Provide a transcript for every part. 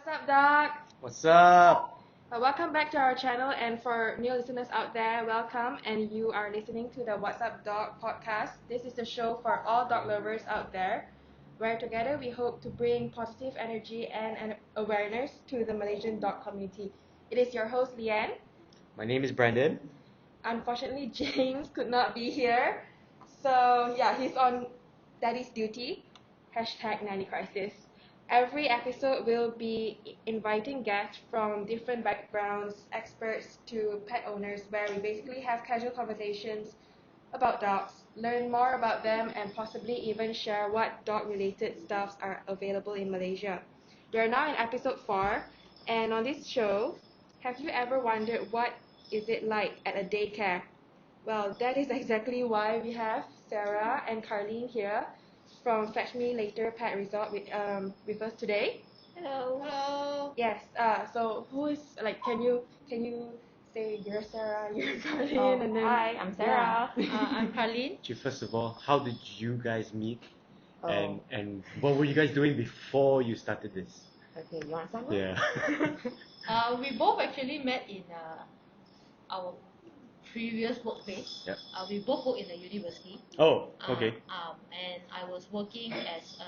What's up, Doc? What's up? Welcome back to our channel, and for new listeners out there, welcome, and you are listening to the What's Up Dog podcast. This is the show for all dog lovers out there, where together we hope to bring positive energy and awareness to the Malaysian dog community. It is your host, Leanne. My name is Brandon. Unfortunately, James could not be here, so yeah, he's on daddy's duty. #Nanny Crisis. Every episode will be inviting guests from different backgrounds, experts to pet owners, where we basically have casual conversations about dogs, learn more about them, and possibly even share what dog-related stuffs are available in Malaysia. We are now in episode 4, and on this show, have you ever wondered what is it like at a daycare? Well, that is exactly why we have Sarah and Carlyn here from Fetch Me Later Pet Resort with us today. Hello. Hello. Yes. So who is can you say you're Sarah, you're Carlyn, and then Hi, I'm Sarah. I'm Carlyn. First of all, how did you guys meet? Oh. And what were you guys doing before you started this? Okay, you want some? Yeah. We both actually met in our previous workplace. Yep. We both work in the university. Oh, okay. And I was working as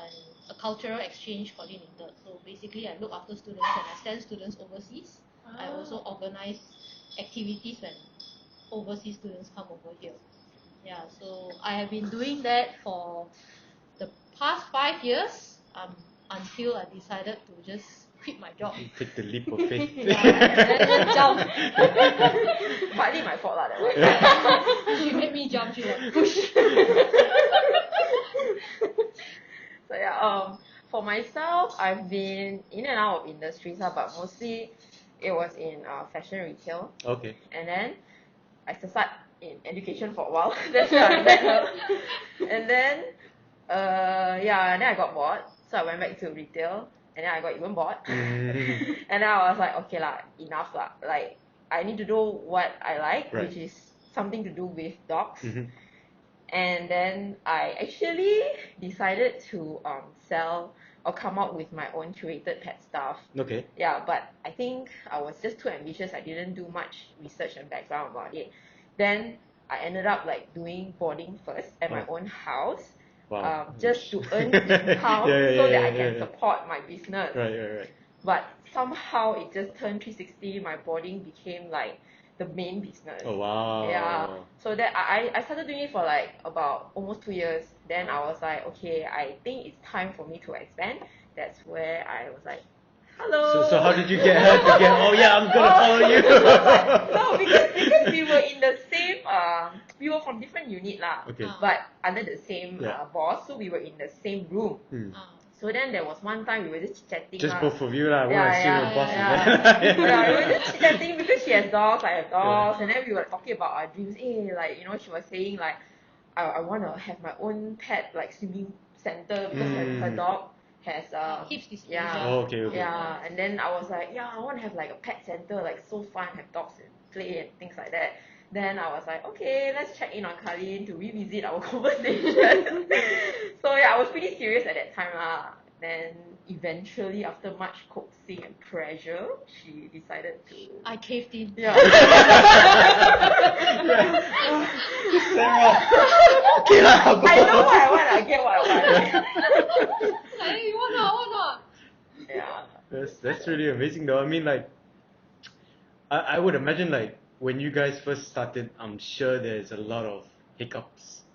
a cultural exchange coordinator. So basically, I look after students and I send students overseas. I also organize activities when overseas students come over here. Yeah, so I have been doing that for the past 5 years until I decided to just quit my job. Take the leap of faith. And then jump. Partly my fault lah, that one. She made me jump. She was like, push. So yeah, for myself, I've been in and out of industries, but mostly it was in fashion retail. Okay. And then I started in education for a while. That's where I met her. And then, and then I got bored. So I went back to retail. And then I got even bored. And then I was like, okay lah, enough lah. Like, I need to do what I like, Right. which is something to do with dogs. Mm-hmm. And then I actually decided to sell or come out with my own curated pet stuff. Okay. Yeah, but I think I was just too ambitious. I didn't do much research and background about it. Then I ended up like doing boarding first at my own house. Wow. Just to earn income so that I can support my business. Right. But somehow it just turned 360. My boarding became like the main business. Oh wow. Yeah. So that I started doing it for like about almost 2 years. Then I was like, okay, I think it's time for me to expand. That's where I was like, hello. So how did you get her to get? Oh yeah, I'm gonna follow you. No, because we were in the same. We were from different unit lah. Okay. But under the same Yeah. boss, so we were in the same room. So then there was one time we were just chatting. Just both of you lah. Yeah, I see your boss. yeah, we were just chatting because she has dogs, I have dogs, and then we were talking about our dreams. Hey, like she was saying like, I want to have my own pet like swimming center because her dog has Hips dysplasia. yeah. Oh, okay. Yeah, and then I was like, yeah, I want to have like a pet center, like so fun, have dogs and play and things like that. Then I was like, okay, let's check in on Carlyn to revisit our conversation. So yeah, I was pretty serious at that time lah. Then eventually, after much coaxing and pressure, she decided to. I caved in. Yeah. Sarah. Okay lah. I know what I want. I get what I want. Hey, you want not? Yeah. That's really amazing though. I mean, like, I would imagine like when you guys first started, I'm sure there's a lot of hiccups,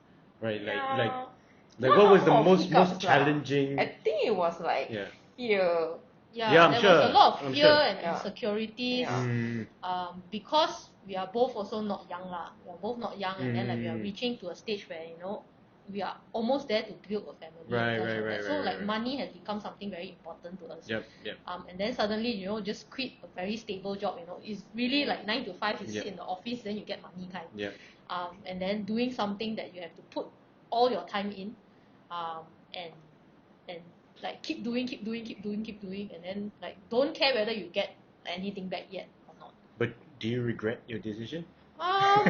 right? Like what was the most challenging? I think it was like fear. Yeah, I'm there sure. was a lot of fear sure. and insecurities. Yeah. Because we are both also not young lah. We are both not young, and then like we are reaching to a stage where we are almost there to build a family. Right. So like money has become something very important to us. Yep. And then suddenly just quit a very stable job. It's really like 9 to 5. You sit in the office, then you get money kind. Yep. And then doing something that you have to put all your time in, and like keep doing, and then like don't care whether you get anything back yet or not. But do you regret your decision? Not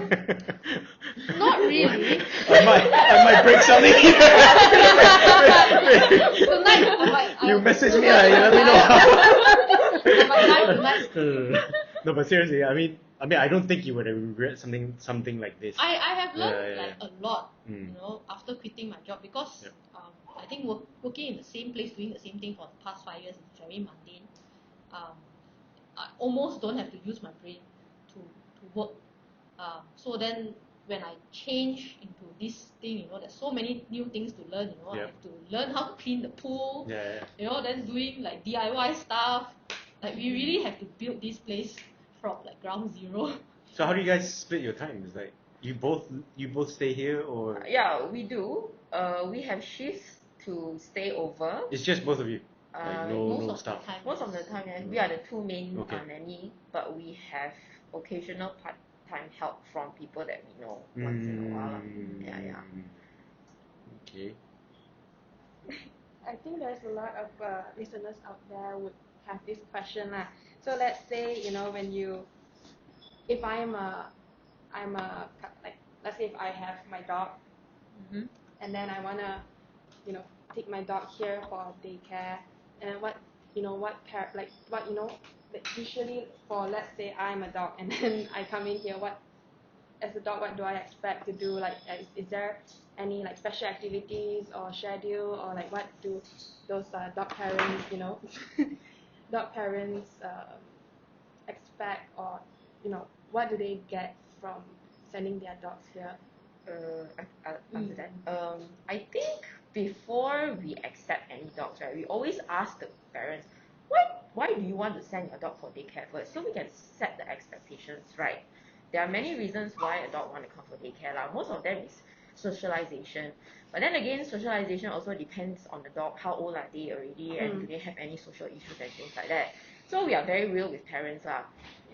really. I might break something here. Tonight, You message me, you let me know how. No, but seriously, I mean, I don't think you would have regret something like this. I have learned Yeah. like a lot, Mm. you know, after quitting my job because Yep. I think working in the same place, doing the same thing for the past 5 years is very mundane. I almost don't have to use my brain to work. So then when I change into this thing, you know, there's so many new things to learn. You know, Yep. I have to learn how to clean the pool. Yeah. You know, then doing like DIY stuff. Like we really have to build this place from like ground zero. So how do you guys split your time? Is like you both stay here, or Yeah, we do. We have shifts to stay over. it's just both of you? Like no Most of the staff. time. Most of the time, yes, we are the two main Okay. nanny, but we have occasional part-time help from people that we know once in a while. Yeah. Okay. I think there's a lot of listeners out there would have this question lah. So let's say, you know, if I'm like, let's say if I have my dog, Mm-hmm. and then I wanna, you know, take my dog here for daycare, and like, usually for, let's say I'm a dog and then I come in here, as a dog, what do I expect to do? Like, is there any like special activities or schedule, or like what do those dog parents, you know, dog parents expect, or you know, what do they get from sending their dogs here? I'll answer that. I think before we accept any dogs, right, we always ask the parents, why do you want to send your dog for daycare first? So we can set the expectations right. There are many reasons why a dog want to come for daycare. Most of them is socialization. But then again, socialization also depends on the dog, how old are they already, and do they have any social issues and things like that. So we are very real with parents.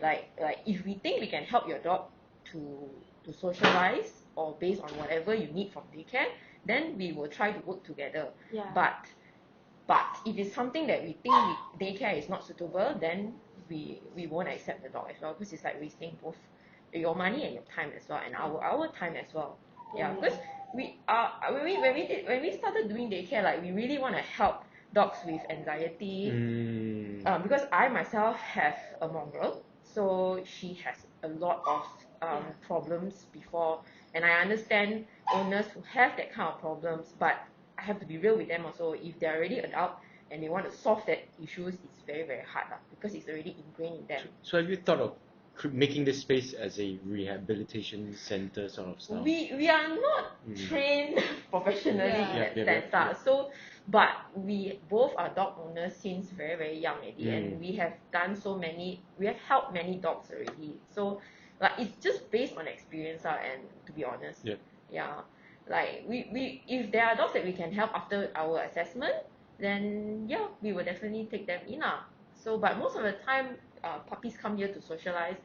Like if we think we can help your dog to socialize, or based on whatever you need from daycare, then we will try to work together. Yeah. But if it's something that we think daycare is not suitable, then we won't accept the dog as well, because it's like wasting both your money and your time as well, and our time as well. Yeah, because when we started doing daycare, like we really want to help dogs with anxiety. Because I myself have a mongrel, so she has a lot of problems before, and I understand owners who have that kind of problems, but I have to be real with them also. If they're already adult and they want to solve that issues, it's very, very hard because it's already ingrained in them. So have you thought of making this space as a rehabilitation center sort of stuff? We are not trained professionally in that sense. So, but we both are dog owners since very, very young already, and we have helped many dogs already. So, like, it's just based on experience, and to be honest, like we if there are dogs that we can help after our assessment, then we will definitely take them in. So, but most of the time, puppies come here to socialize,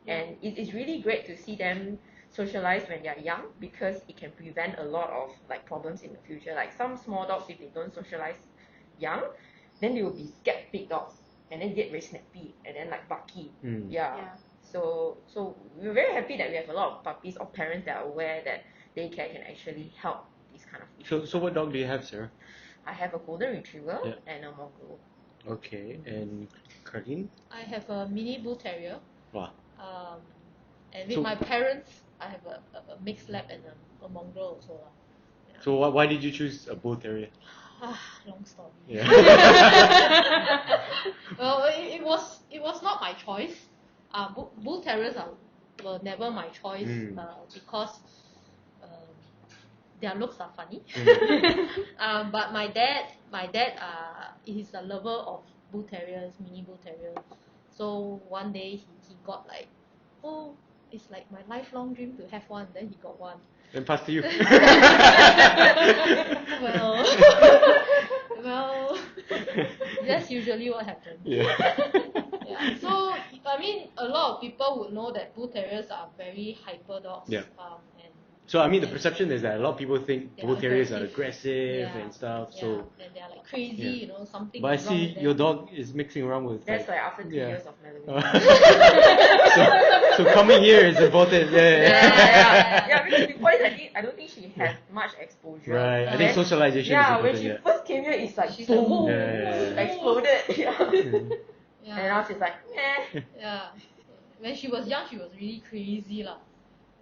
and it is really great to see them socialize when they are young, because it can prevent a lot of like problems in the future. Like some small dogs, if they don't socialize young, then they will be scared big dogs, and then get very snappy and then like barky. So we're very happy that we have a lot of puppies or parents that are aware that daycare can actually help these kind of issues. So what dog do you have, Sarah? I have a golden retriever and a mongrel. Okay, and Carlyn? I have a mini bull terrier. Wow. And with my parents, I have a mixed lab and a mongrel also. So why did you choose a bull terrier? Long story. Yeah. Well, it was not my choice. Bull terriers were never my choice because their looks are funny. But my dad is a lover of bull terriers, mini bull terriers. So one day he got like, oh, it's like my lifelong dream to have one. Then he got one. Then pass to you. Well, that's usually what happens. So I mean, a lot of people would know that bull terriers are very hyper dogs. So I mean, the perception is that a lot of people think bull terriers are aggressive Yeah. and stuff. Yeah. So and they're like crazy, you know, something. but I is wrong see with them. your dog is mixing around with. That's like after 2 years of marriage. So coming here is important. Yeah, because before this, I don't think she had much exposure. Right. I think socialization is important. When she first came here, it's like She's boom, like, exploded. Yeah. And now she's like, meh. Yeah. When she was young, she was really crazy lah.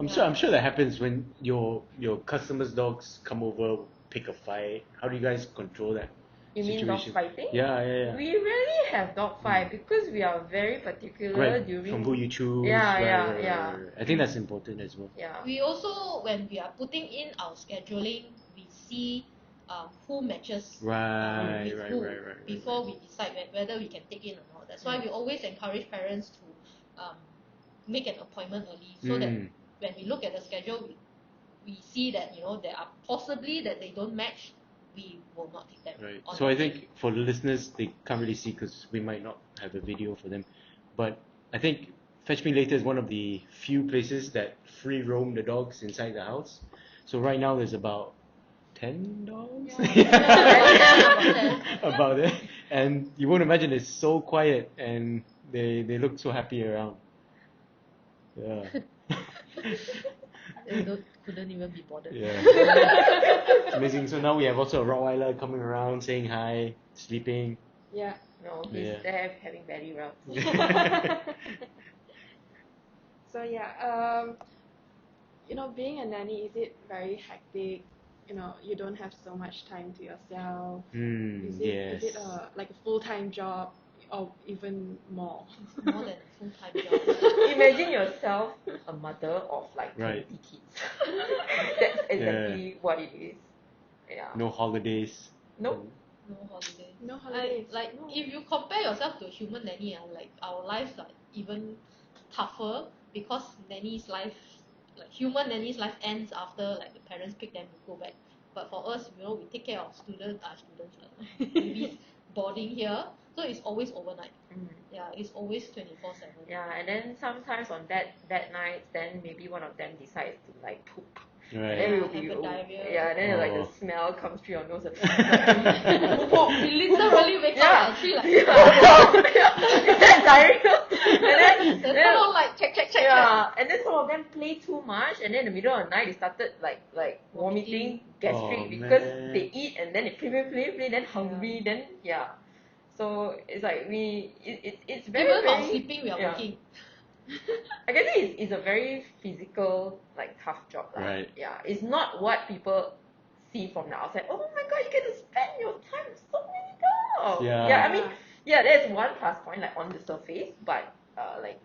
I'm sure that happens when your customers' dogs come over, pick a fight. How do you guys control that You mean dog situation? fighting? Yeah. We rarely have dog fight because we are very particular Right, during from who you choose. Yeah, right, yeah, right, yeah. right. I think that's important as well. Yeah. We also, when we are putting in our scheduling, we see who matches Right, with right, who right. before we decide whether we can take in or not. That's why we always encourage parents to make an appointment early, so that when we look at the schedule, we see that there are possibly that they don't match. We will not take them. Right. On So that I day. think for the listeners, they can't really see because we might not have a video for them. But I think Fetch Me Later is one of the few places that free roam the dogs inside the house. So right now there's about 10 dogs about it, and you won't imagine it's so quiet, and they look so happy around. Yeah. They couldn't even be bothered. Yeah. It's amazing. So now we have also a Rottweiler coming around, saying hi, sleeping. Yeah. No, he's Yeah. there having belly rubs. So being a nanny, is it very hectic? You don't have so much time to yourself. Is Yes. it like a full-time job or even more? More than a full-time job. Imagine yourself a mother of like 20 Right. kids. That's exactly what it is. Yeah. No holidays. Nope. No holidays. No holidays. No. If you compare yourself to a human nanny, like our lives are even tougher because nanny's life, like human nanny's life ends after like the parents pick them to go back. But for us, we take care of babies boarding here, so it's always overnight. Yeah, it's always 24/7. Yeah, and then sometimes on bad nights, then maybe one of them decides to like poop. And then Right. we'll be Have a diarrhea. yeah, then like Oh. the smell comes through your nose. We literally wake up at 3 like, Is that diarrhea? And then come on, like check. yeah, and then some of them play too much, and then in the middle of the night they started like vomiting, gastric Oh, because man. they eat and then they play, then hungry, then yeah. So it's like it's very Even while very sleeping, we are working. I guess it's a very physical, like tough job. Like, Right. yeah, it's not what people see from the outside. Oh my god, you get to spend your time with so many dogs. Yeah. I mean, yeah, that's one plus point, like on the surface, but like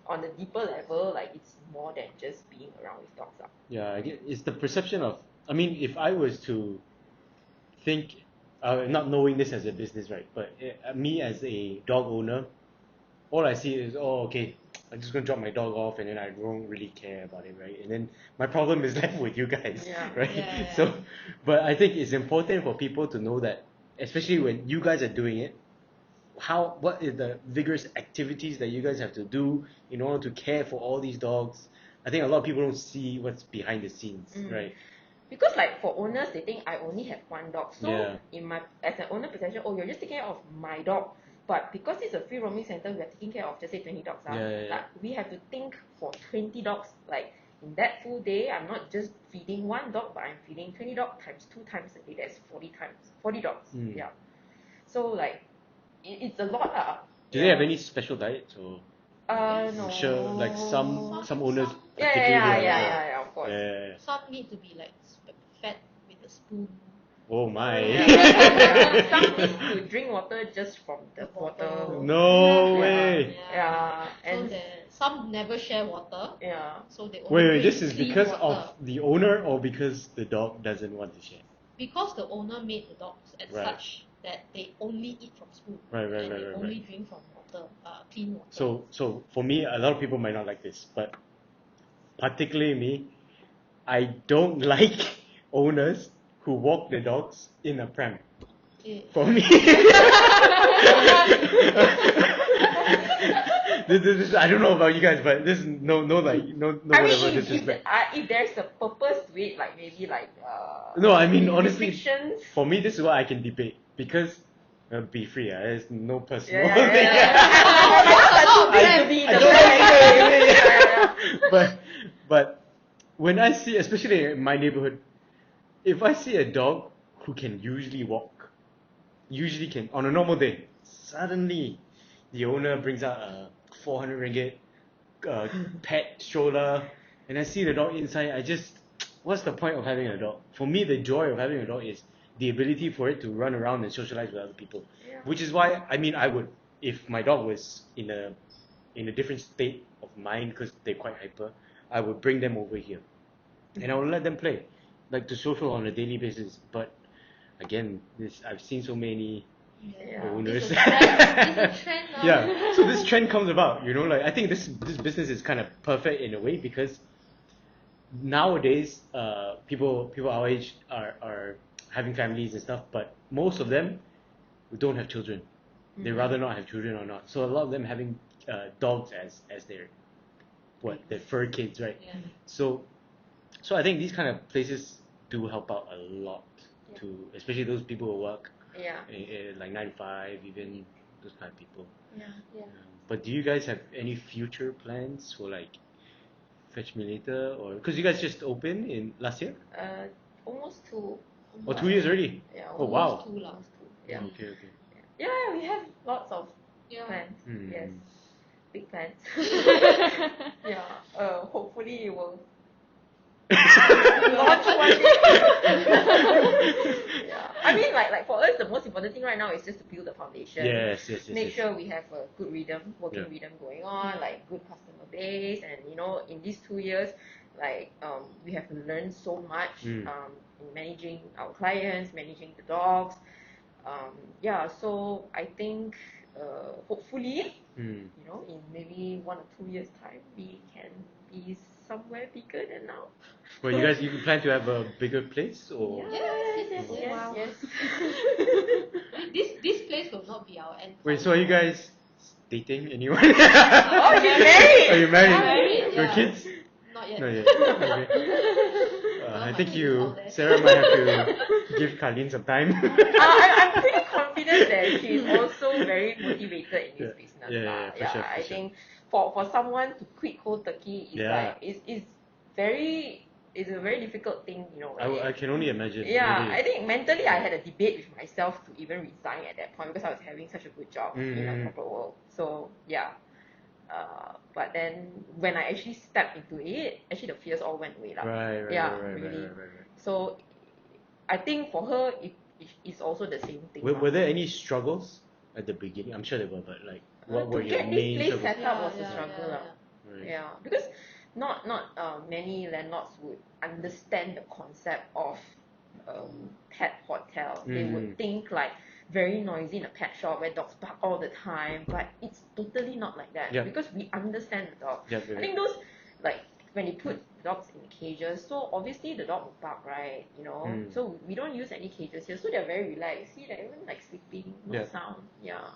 on the deeper level, like it's more than just being around with dogs. Yeah, I get, it's the perception of. I mean, if I was to think, not knowing this as a business, right? But me as a dog owner, all I see is, oh, okay, I'm just gonna drop my dog off, and then I don't really care about it, right? And then my problem is left with you guys, Yeah. right? Yeah. So, but I think it's important for people to know that, especially when you guys are doing it, what is the vigorous activities that you guys have to do in order to care for all these dogs. I think a lot of people don't see what's behind the scenes, right? Because like for owners, they think I only have one dog. So Yeah. as an owner perception, you're just taking care of my dog. But because it's a free roaming center, we are taking care of just say 20 dogs. Yeah. Like we have to think for 20 dogs. Like in that full day, I'm not just feeding one dog, but I'm feeding 20 dogs times 2 times a day. That's 40 dogs. Yeah. So like it's a lot. Do they have any special diets or? No. I'm sure, like some owners. Yeah, of course. Yeah. Some need to be like fed with a spoon. Oh my. Yeah. Some need to drink water just from the bottle. No way. Yeah. So And some never share water. yeah. So they only Wait, drink this is clean because water. of the owner or because the dog doesn't want to share? Because the owner made the dogs as Right. such that they only eat from spoon. Right, and they only drink from water, clean water. So for me, a lot of people might not like this, but particularly me, I don't like owners who walk the dogs in a pram. For me, this I don't know about you guys, but this is no I whatever mean, disrespect. if there's a purpose to it, like maybe like No, I mean honestly, restrictions. for me this is what I can debate because be free. There's no personal Yeah. thing. I don't like But when I see, especially in my neighborhood, if I see a dog who can usually walk, on a normal day, suddenly the owner brings out a 400 ringgit pet stroller, and I see the dog inside. What's the point of having a dog? For me, the joy of having a dog is the ability for it to run around and socialize with other people. Yeah. Which is why, I mean, I would, if my dog was in a different state of mind, because they're quite hyper, I would bring them over here, and I would let them play, like to social on a daily basis. But again, I've seen so many Yeah. owners. It's a trend now. Yeah, so this trend comes about, like I think this business is kind of perfect in a way, because nowadays people our age are having families and stuff, but most of them don't have children. They rather not have children or not. So a lot of them having dogs as their fur kids, right? Yeah. So I think these kind of places do help out a lot to, especially those people who work Yeah. like 9 to 5, even those kind of people. Yeah. Yeah. But do you guys have any future plans for like Fetch Me Later, or because you guys just opened in last year? Almost 2. Or 2 years already? Yeah. Oh wow. Almost 2 lah. Almost 2. Yeah. Okay. Yeah, we have lots of Yeah. plans. Hmm. Yes. Big plans. Yeah. Hopefully it will launch one day. Yeah. I mean, like for us, the most important thing right now is just to build the foundation. Yes. Make sure we have a good working Yeah. rhythm going on, like good customer base, and in these 2 years, like we have learned so much in managing our clients, managing the dogs. Yeah, so I think hopefully, in maybe 1 or 2 years time, we can be somewhere bigger than now. Well, you guys even plan to have a bigger place, or? Yes. Wow. This place will not be our end. Wait, so are you guys dating anyone? Oh, you're married! Are you married? I'm married, Your yeah. kids? Not yet. Not yet. Okay. I think Sarah might have to give Carlyn some time. I'm pretty confident that she's also very motivated in this business. Yeah, for sure, for I sure. think for someone to quit cold turkey is it's a very difficult thing, I can only imagine. Yeah, really. I think mentally I had a debate with myself to even resign at that point because I was having such a good job in the corporate world. So yeah. But then when I actually stepped into it, actually the fears all went away. Right, Really. right. So I think for her, it's also the same thing. Were there any struggles at the beginning? I'm sure there were, but like, what were your get main this place struggles? set up was a struggle. Right. Yeah, because not many landlords would understand the concept of pet hotel. They would think like very noisy in a pet shop where dogs bark all the time, but it's totally not like that because we understand the dog. I think those like when you put dogs in cages, so obviously the dog will bark, right? So we don't use any cages here, so they're very relaxed. See, they're even like sleeping, no sound. Yeah.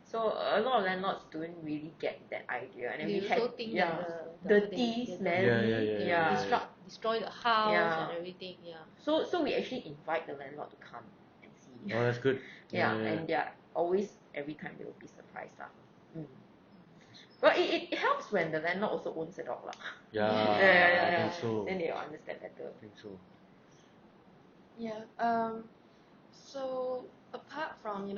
So a lot of landlords don't really get that idea, and then They we also had think dirty, smelly, destroy the house and everything. Yeah. So we actually invite the landlord to come and see. Oh, that's good. And they're always every time they will be surprised. But it helps when the landlord also owns a dog. Yeah, I think so. Then they'll understand better. I think so. Yeah. So apart from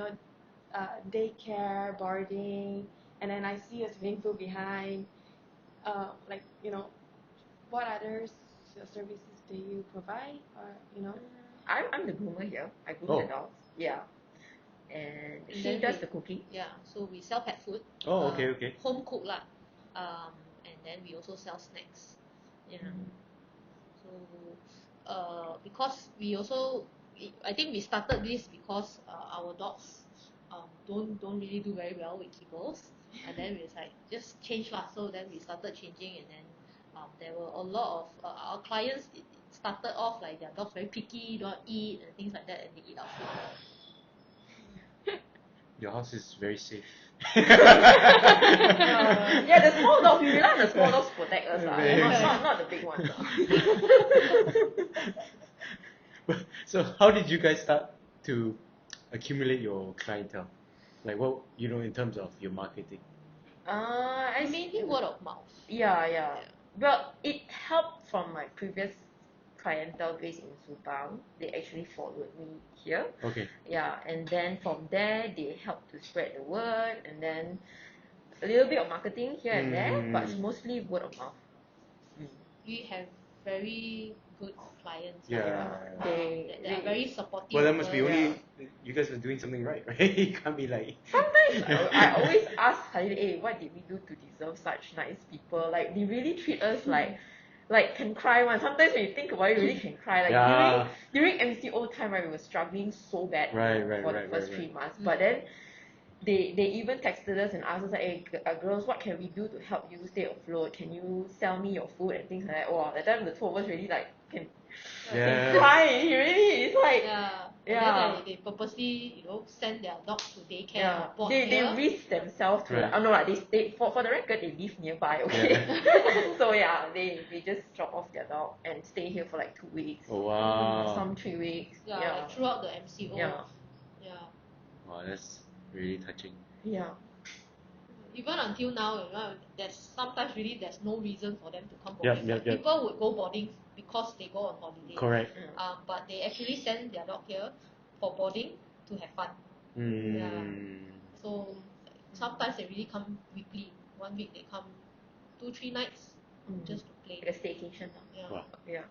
daycare, boarding, and then I see a swimming pool behind. What other services do you provide, or I'm the groomer here. I groom the dogs. Yeah. And she does the cooking. Yeah, so we sell pet food. Oh, okay. Home cooked lah. And then we also sell snacks. Yeah. So, because we also, I think we started this because our dogs don't really do very well with kibbles, and then we like just change lah. So then we started changing, and then there were a lot of our clients. It started off like their dogs very picky, don't eat and things like that, and they eat our food. Your house is very safe. Yeah, the small dogs, we rely on the small dogs to protect us, not the big ones. So how did you guys start to accumulate your clientele? Like what, in terms of your marketing? Mainly word of mouth. Yeah. Well, it helped from my previous clientele based in Subang. They actually followed me here. Okay. Yeah, and then from there they helped to spread the word, and then a little bit of marketing here and there, but it's mostly word of mouth. We have very good clients. Yeah. They are very supportive. Well, that must be of us. only you guys are doing something right, right? You can't be like. Sometimes I always ask Khalid, hey, what did we do to deserve such nice people? Like, they really treat us like can cry one. Sometimes when you think about it, you really can cry. Like Yeah. during MCO time, right, we were struggling so bad for the first 3 months. But then they even texted us and asked us like, hey, girls, what can we do to help you stay afloat? Can you sell me your food and things like that? Wow, that time the two of us really like can cry. Really, it's like And then they purposely, send their dog to daycare or board they here. risk themselves to like, oh no, like they for the record they live nearby, okay. So yeah, they just drop off their dog and stay here for like 2 weeks. Oh wow. Some 3 weeks. Like throughout the MCO. Yeah. Wow, that's really touching. Yeah. Even until now, there's sometimes really there's no reason for them to come boarding. People would go boarding because they go on holiday. Correct. But they actually send their dog here for boarding to have fun. Yeah. So sometimes they really come weekly. 1 week they come 2-3 nights just to play. Like a staycation. Yeah. Wow. Yeah.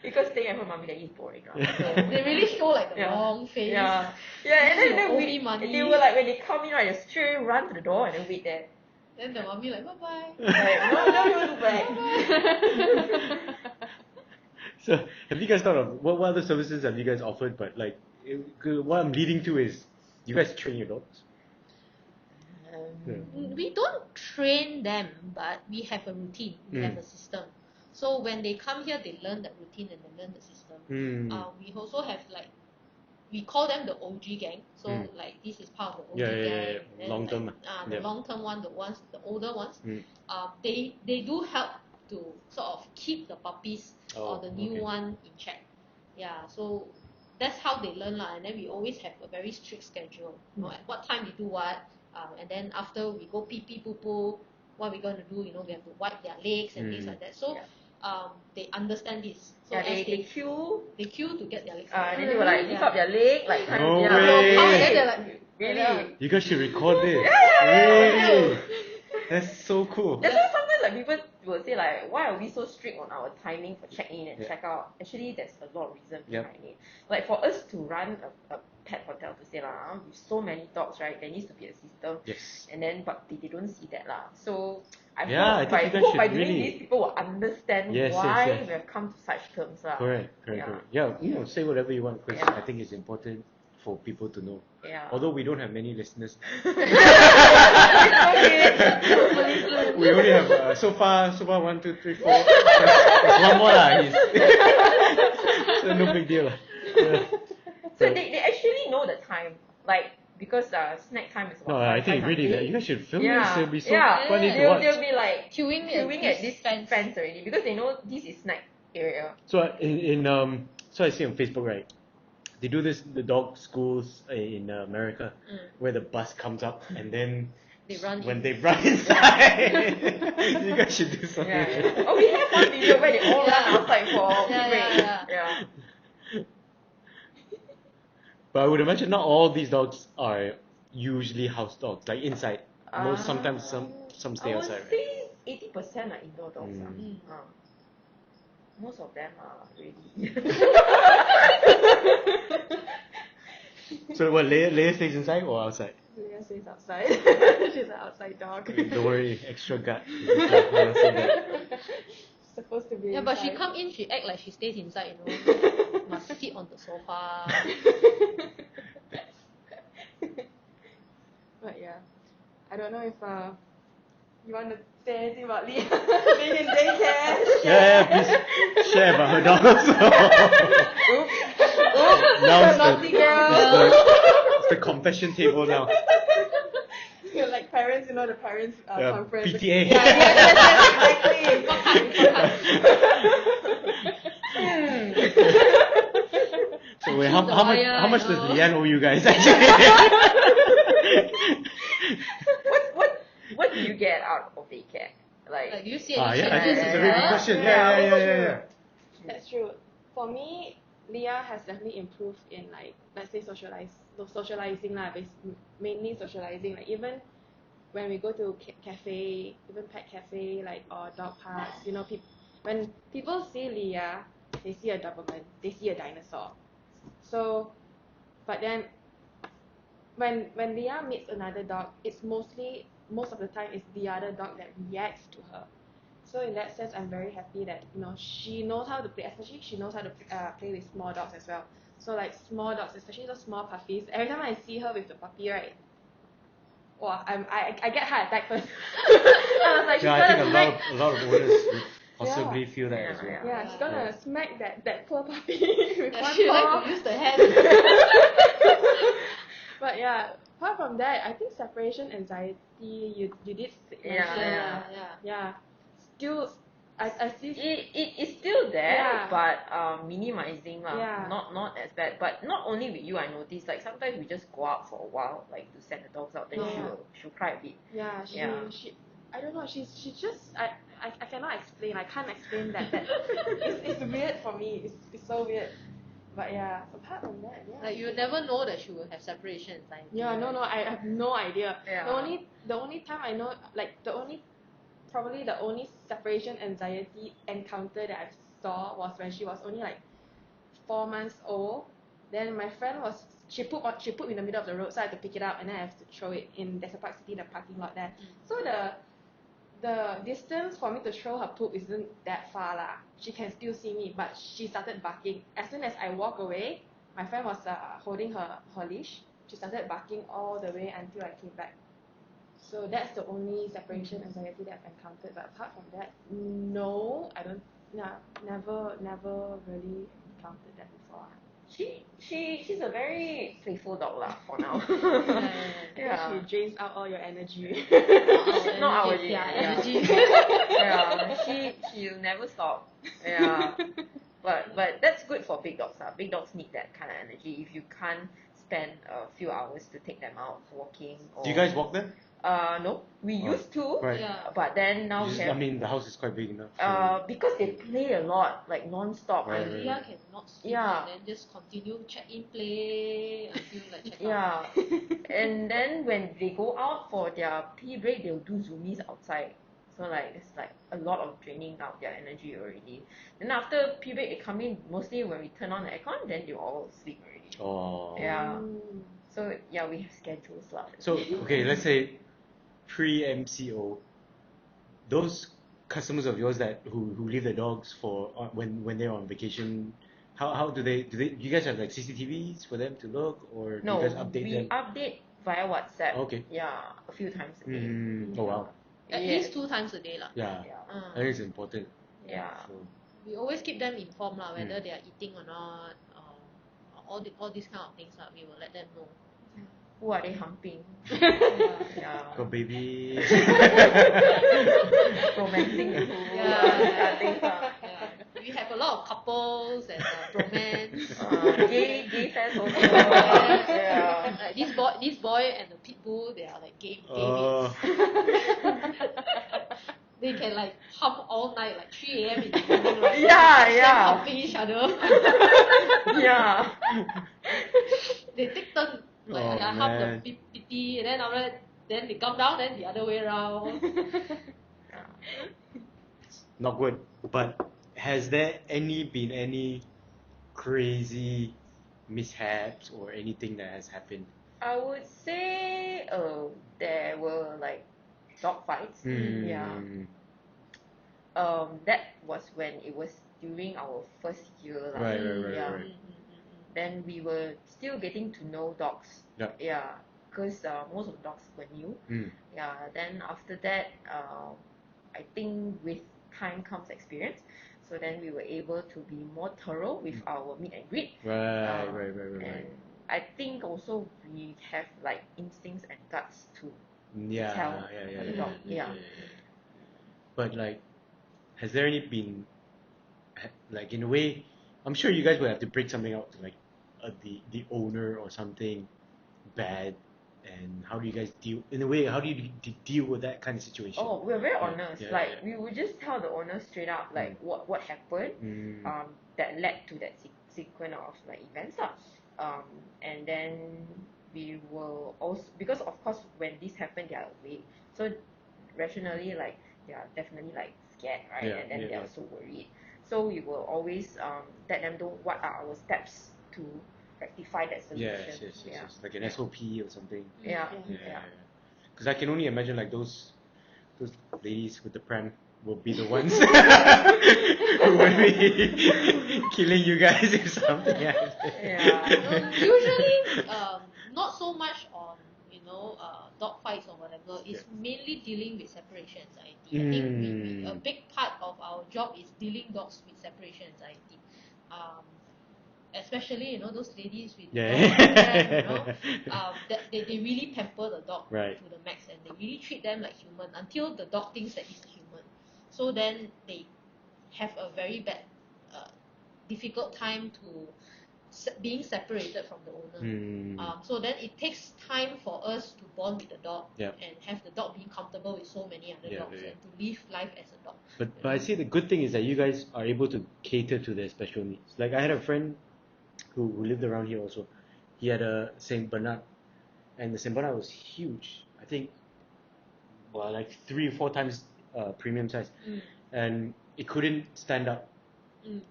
Because staying at home, mommy, that is boring. Right? So, they really show like the long face. Yeah. And then money. they were like, when they come in, right, they straight run to the door and then wait there. Then the mommy like, bye-bye. Like, no, you look back. So, have you guys thought of what other services have you guys offered? But like, what I'm leading to is, you guys train your dogs? We don't train them, but we have a routine. We have a system. So when they come here, they learn the routine and they learn the system. We also have like, we call them the OG gang. So like this is part of the OG gang. Yeah. Long term. Like, the long term one, the older ones. They do help to sort of keep the puppies or the new one in check. Yeah. So that's how they learn lah. And then we always have a very strict schedule. At what time we do what. And then after we go pee pee poo poo, what we're going to do, we have to wipe their legs and things like that. So they understand this. So they queue. They queue to get their legs. Then they will like lift up their leg, like No way. Then they're like, really. You guys should record this. Yeah. That's so cool. That's why sometimes like people will say like, why are we so strict on our timing for check-in and check-out? Actually, there's a lot of reason behind it. Like for us to run a pet hotel to say lah, with so many dogs, right, there needs to be a system. Yes. And then, but they don't see that lah. So I think you guys hope by should doing really- this, people will understand why we have come to such terms lah. Correct. Yeah, say whatever you want because I think it's important for people to know. Yeah. Although we don't have many listeners. Okay. We only have so far 1, 2, 3, 4. There's one more lah. So no big deal lah. So they actually know the time, like because snack time is about No, I think really that you guys should film this. It'll be so funny to watch. They'll be like queuing at this fence already because they know this is snack area. So so I see on Facebook, right? They do this the dog schools in America where the bus comes up and then they run inside. You guys should do something. Yeah. Oh, we have one video where they all run outside for break. Yeah. But I would imagine not all these dogs are usually house dogs, like inside. Sometimes some stay outside. I would say 80% are indoor dogs. Most of them are really. So what, Leia stays inside or outside? Leia stays outside. She's an outside dog. Don't worry, extra gut. Supposed to be. Yeah, but she inside. come in, she act like she stays inside, Must sit on the sofa. But yeah, I don't know if you want to say anything about Leah being in daycare. Yeah, please share about her dog also. Oops, Now naughty girl. it's the confession table now. You're like parents, the parents conference. PTA. Exactly. So wait, how much does Leanne owe you guys actually? What do you get out of daycare? Like, do you see Ah, any yeah, I think changes it's a in very good her? question. Yeah, Yeah. That's true. For me, Leah has definitely improved in like, let's say socializing lah, mainly socializing. Like even when we go to cafe, even pet cafe, like or dog parks, when people see Leah, they see a Doberman, they see a dinosaur. So, but then when Leah meets another dog, it's most of the time it's the other dog that reacts to her. So in that sense, I'm very happy that she knows how to play. Especially she knows how to play with small dogs as well. So like small dogs, especially those small puppies. Every time I see her with the puppy, right? Wow, I get heart attack first. I was like, she's Yeah, I gonna think smack. a lot of owners would possibly feel that as well. Yeah, she's gonna smack that poor puppy with one She paw. like to use the hand. But yeah, apart from that, I think separation anxiety. You did mention. Yeah. Still, I see. It is still there, Yeah. but minimizing lah. Yeah. Not as bad. But not only with you, I noticed like sometimes we just go out for a while, like to send the dogs out, then Yeah. she'll cry a bit. Yeah, she I don't know, she's just I cannot explain. I can't explain that it's weird for me. It's so weird. But yeah, apart from that, yeah. Like you never know that she will have separation anxiety. Yeah, no, I have no idea. Yeah. The only time I know, like probably the only separation anxiety encounter that I saw was when she was only like 4 months old. Then my friend she put in the middle of the road, so I had to pick it up and then I have to throw it in. There's a Park City, the parking lot there. So the distance for me to throw her poop isn't that far lah. She can still see me, but she started barking. As soon as I walk away, my friend was holding her leash. She started barking all the way until I came back. So that's the only separation anxiety that I've encountered. But apart from that, no, I don't. Nah, never really encountered that before. She's a very playful dog lah for now. Yeah. She drains out all your energy. Not our energy. Yeah, she'll never stop. Yeah, but that's good for big dogs. Big dogs need that kind of energy. If you can't spend a few hours to take them out walking. Or, Do you guys walk them? No, we used to. Right. Yeah. But then now we have. I mean, the house is quite big enough. Because they play a lot, like non-stop. Right. Leah cannot sleep Yeah. and then just continue check-in play until like check out. Yeah. And then when they go out for their pee break, they'll do zoomies outside. So like it's like a lot of draining out their energy already. Then after pee break, they come in. Mostly when we turn on the aircon, then they all sleep already. Oh. Yeah. So yeah, we have schedules lah. So okay, let's say pre-MCO, those customers of yours who leave their dogs for when they're on vacation, how do you guys have like CCTVs for them to look, or do you guys update them? We update via WhatsApp. Okay. Yeah, a few times a day. Oh wow. At least 2 times a day lah. Yeah. I think it's important. Yeah. So, We always keep them informed lah, whether they are eating or not, all these kind of things lah. We will let them know. Who are they humping? Yeah. got babies. Romancing the pool. Yeah. Things lah. Yeah. We have a lot of couples and romance. Gay fans also. Yeah. Like this boy and the pit bull, they are like gay mates. They can like hump all night, like 3 a.m. in the morning, like Yeah. humping each other. Yeah. They take turn, like I hump the pitty, and then after that, then they come down, then the other way around. Not good. But has there been any crazy mishaps or anything that has happened? I would say there were like dog fights. Yeah. That was when it was during our first year. Right. Yeah. Then we were still getting to know dogs. Yeah. Because most of the dogs were new. Yeah. Then after that, I think with time comes experience. So then we were able to be more thorough with our meet and greet. Right. And I think also we have like instincts and guts to tell the dog. Yeah. But like, has there been like in a way? I'm sure you guys would have to break something out to like the owner or something bad and how do you guys deal? In a way, how do you deal with that kind of situation? Oh, we're very honest. Yeah, like yeah. we would just tell the owner straight up like what happened that led to that sequence of like events lah. And then we will also, because of course when this happened they are awake, so rationally like they are definitely like scared, right? Yeah, and then yeah, they are yeah. also worried. So we will always let them know what are our steps to rectify that solution. Yes. Like an SOP or something. Yeah. Because I can only imagine like those ladies with the pram will be the ones who will be killing you guys if something happens. Yeah. Usually, not so much on dog fights or whatever. It's mainly dealing with separation anxiety. I think a big part of our job is dealing dogs with separation anxiety. Especially those ladies with dogs, that they really pamper the dog to the max, and they really treat them like human until the dog thinks that he's a human. So then they have a very bad, difficult time to being separated from the owner. So then it takes time for us to bond with the dog and have the dog being comfortable with so many other dogs and to live life as a dog. But I see the good thing is that you guys are able to cater to their special needs. Like I had a friend who lived around here also. He had a Saint Bernard, and the Saint Bernard was huge. I think, well, like 3 or 4 times premium size, and it couldn't stand up.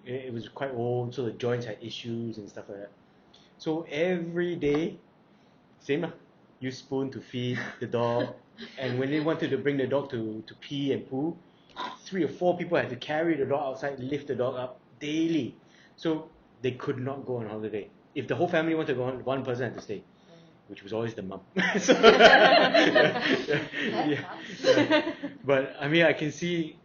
It was quite old, so the joints had issues and stuff like that. So every day, same lah. Use spoon to feed the dog, and when they wanted to bring the dog to pee and poo, 3 or 4 people had to carry the dog outside, lift the dog up daily. So they could not go on holiday. If the whole family wanted to go on, one person had to stay, which was always the mum. So, But I mean, I can see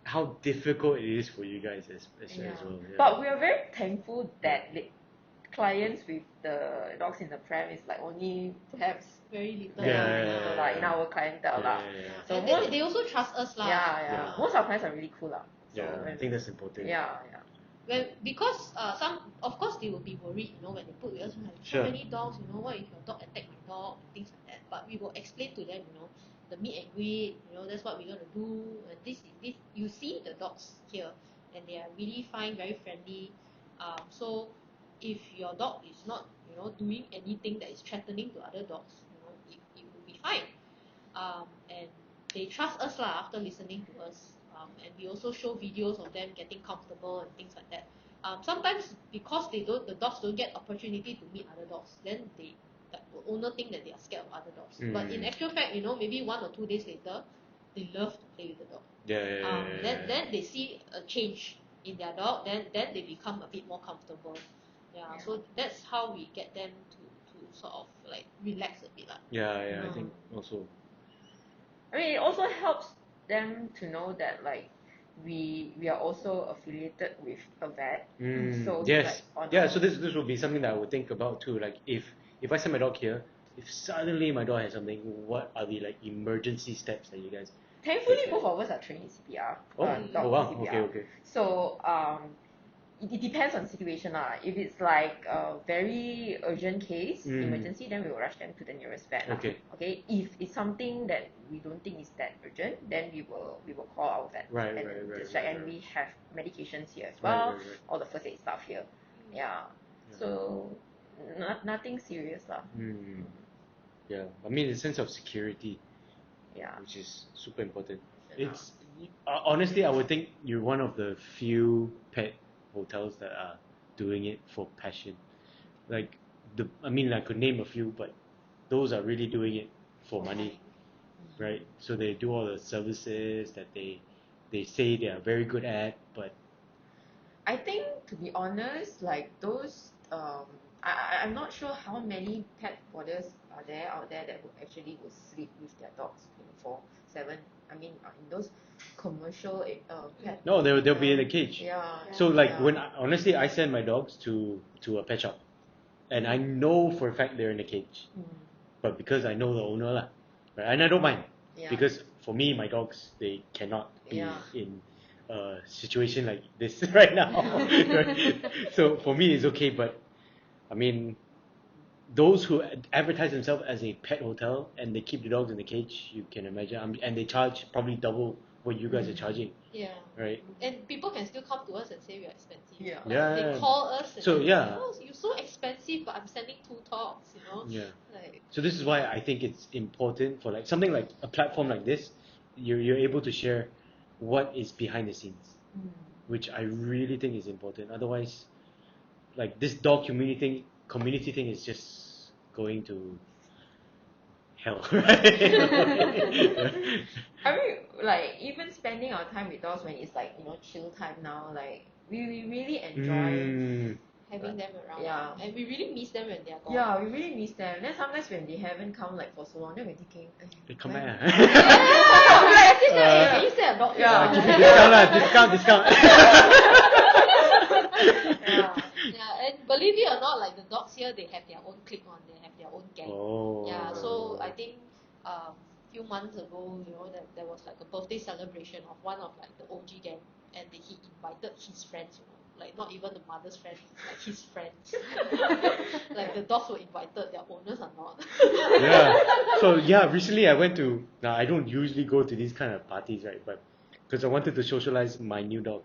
how difficult it is for you guys as well. Yeah. But we are very thankful that clients with the dogs in the pram is like only perhaps very little. In our clientele lah. So and they also trust us lah. Yeah. Most of our clients are really cool lah. So I think that's important. Yeah. Because some, of course, they will be worried, when they put with us, like, so many dogs, what if your dog attack my dog, things like that. But we will explain to them, the meet and greet, that's what we're gonna do. And this, you see the dogs here, and they are really fine, very friendly. So if your dog is not, doing anything that is threatening to other dogs, it will be fine. And they trust us lah after listening to us. And we also show videos of them getting comfortable and things like that. Sometimes because the dogs don't get opportunity to meet other dogs, then the owner think that they are scared of other dogs. But in actual fact, maybe 1 or 2 days later, they love to play with the dog. Then they see a change in their dog. Then they become a bit more comfortable. So that's how we get them to sort of like relax a bit lah. I think also. I mean, it also helps them to know that like we are also affiliated with a vet. So yes. Like, so this will be something that I would think about too. Like if I send my dog here, if suddenly my dog has something, what are the like emergency steps that you guys? Thankfully, both of us are trained in CPR. Oh wow. CPR. Okay. So it depends on the situation lah. If it's like a very urgent case, emergency, then we will rush them to the nearest vet. Okay. If it's something that we don't think is that urgent, then we will call our vet. And we have medications here as well. All the first aid stuff here. So nothing serious lah. I mean the sense of security. Which is super important. It's honestly, I would think you're one of the few pet hotels that are doing it for passion. Like I could name a few, but those are really doing it for money, right? So they do all the services that they say they are very good at, but I think, to be honest, like those I'm not sure how many pet boarders are there out there that will sleep with their dogs 24/7. I mean, in those commercial pet. No, they'll be in a cage. So when honestly, I send my dogs to a pet shop, and I know for a fact they're in a cage, but because I know the owner lah, right? And I don't mind because for me, my dogs, they cannot be in a situation like this right now. Right? So for me, it's okay, but I mean, those who advertise themselves as a pet hotel and they keep the dogs in the cage, you can imagine, and they charge probably double what you guys are charging, Yeah. right? And people can still come to us and say we are expensive. Yeah. Like, Yeah. they call us and So, then yeah. say, oh, you're so expensive, but I'm sending 2 dogs, you know? Yeah. Like, So this is why I think it's important for like something like a platform like this, you're able to share what is behind the scenes, which I really think is important. Otherwise, like this dog community thing is just going to hell, right? I mean, like even spending our time with dogs when it's like chill time now, like we really enjoy. having them around. Yeah. And we really miss them when they're gone. Yeah, we really miss them. Then sometimes when they haven't come like for so long, then we're thinking, They come back. Can you say a dog? Yeah. Discount. Yeah, and believe it or not, like the dogs here, they have their own clique on, they have their own gang. Oh. Yeah, so I think few months ago, there was like a birthday celebration of one of like the OG gang, and he invited his friends, like not even the mother's friends, like his friends. Like the dogs were invited, their owners are not. Yeah. So recently I went to. Now I don't usually go to these kind of parties, right? But because I wanted to socialize my new dog.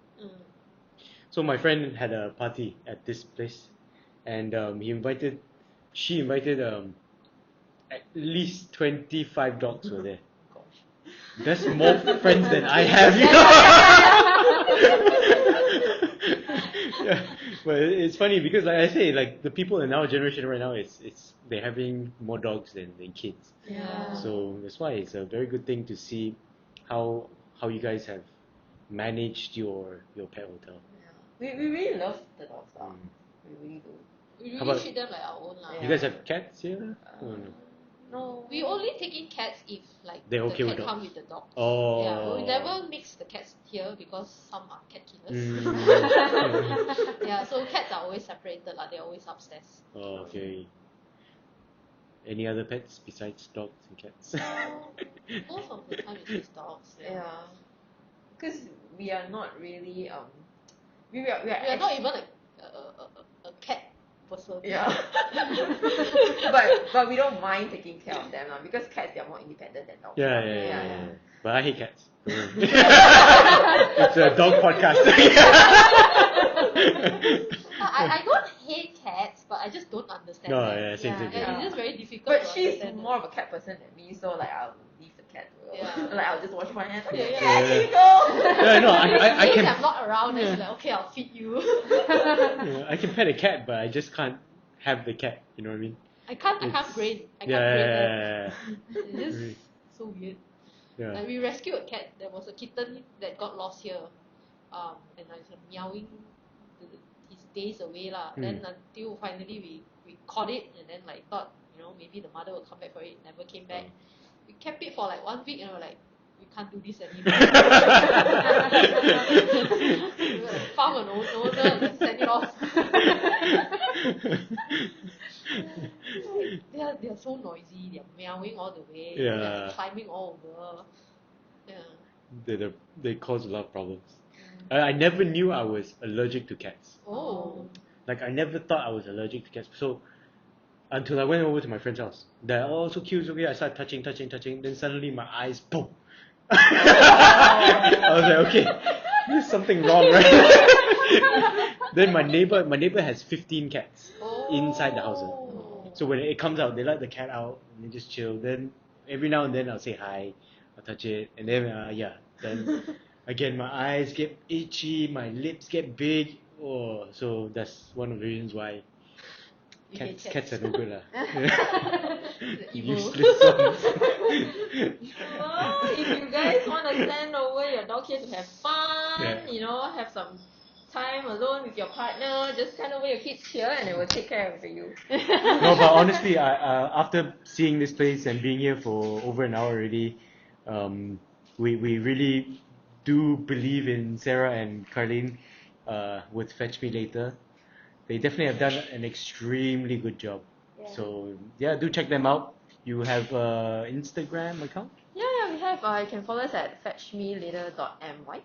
So my friend had a party at this place, and she invited at least 25 dogs were there. That's more friends than I have, Yeah. But it's funny because, like I say, like the people in our generation right now, it's they're having more dogs than kids. Yeah. So that's why it's a very good thing to see how you guys have managed your pet hotel. We really love the dogs. We really do. We How really about- treat them like our own. You guys have cats here? Oh, no. No. We only take in cats if like They're okay the with cat dogs. come with the dog. Oh. Yeah, we never mix the cats here because some are cat killers. Yeah, so cats are always separated, like they're always upstairs. Oh, okay. Any other pets besides dogs and cats? Most of the time it's just dogs. Yeah. Because we are not really we are We are not even a cat person. Yeah. but we don't mind taking care of them because cats, they are more independent than dogs. Yeah. But I hate cats. It's a dog podcast. I don't hate cats, but I just don't understand No, them. yeah, same. And it's just very difficult But to she's understand more of a cat person than me, so like I'll leave the cat to her. Yeah. Like I'll just wash my hands. Okay, Yeah. cat, here you go. Yeah, no, I If can. I'm not around, then she's like, okay, I'll feed you. Yeah, I can pet a cat, but I just can't have the cat. You know what I mean? I can't brain them. Yeah. It's just so weird. Yeah. Like we rescued a cat. There was a kitten that got lost here, and I was meowing his days away lah. Then until finally we caught it, and then like thought maybe the mother will come back for it. Never came back. We kept it for like 1 week, and we're like, we can't do this anymore. We found an owner and then sent it off. They're so noisy. They're meowing all the way. Yeah. They're climbing all over. Yeah. They cause a lot of problems. I never knew I was allergic to cats. Oh. Like I never thought I was allergic to cats. So until I went over to my friend's house, they're all so cute. Okay, I started touching. Then suddenly my eyes, boom. I was like, okay, there's something wrong, right? Then my neighbor has 15 cats inside the house. So when it comes out, they let the cat out and they just chill. Then every now and then I'll say hi, I'll touch it, and then then again my eyes get itchy, my lips get big. Oh, so that's one of the reasons why cats are no good lah. Useless ones. If you guys want to send over your dog here to have fun, have some time alone with your partner, just send over your kids here and they will take care of you. No, but honestly, I after seeing this place and being here for over an hour already, we really do believe in Sarah and Carlyn with Fetch Me Later. They definitely have done an extremely good job. Yeah. So do check them out. You have Instagram account? Yeah, we have. You can follow us at fetchmelater.my.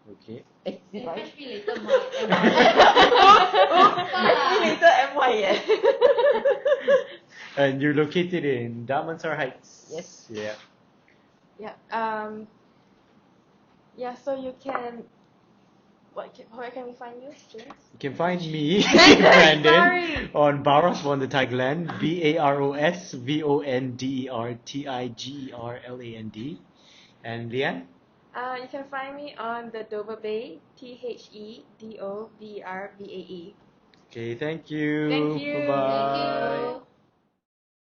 Okay. Is it right? Fetch me later, Fetch me later, my. And you're located in Damansara Heights. Yes. Yeah. Yeah. Yeah. So you can. Where can we find you, James? You can find me, Sorry. Brandon, on Baros von the Tagland, BarosVonderTigerland. And Leanne? You can find me on the Dover Bay, TheDoverBae. Okay, thank you. Thank you. Bye-bye. Thank you.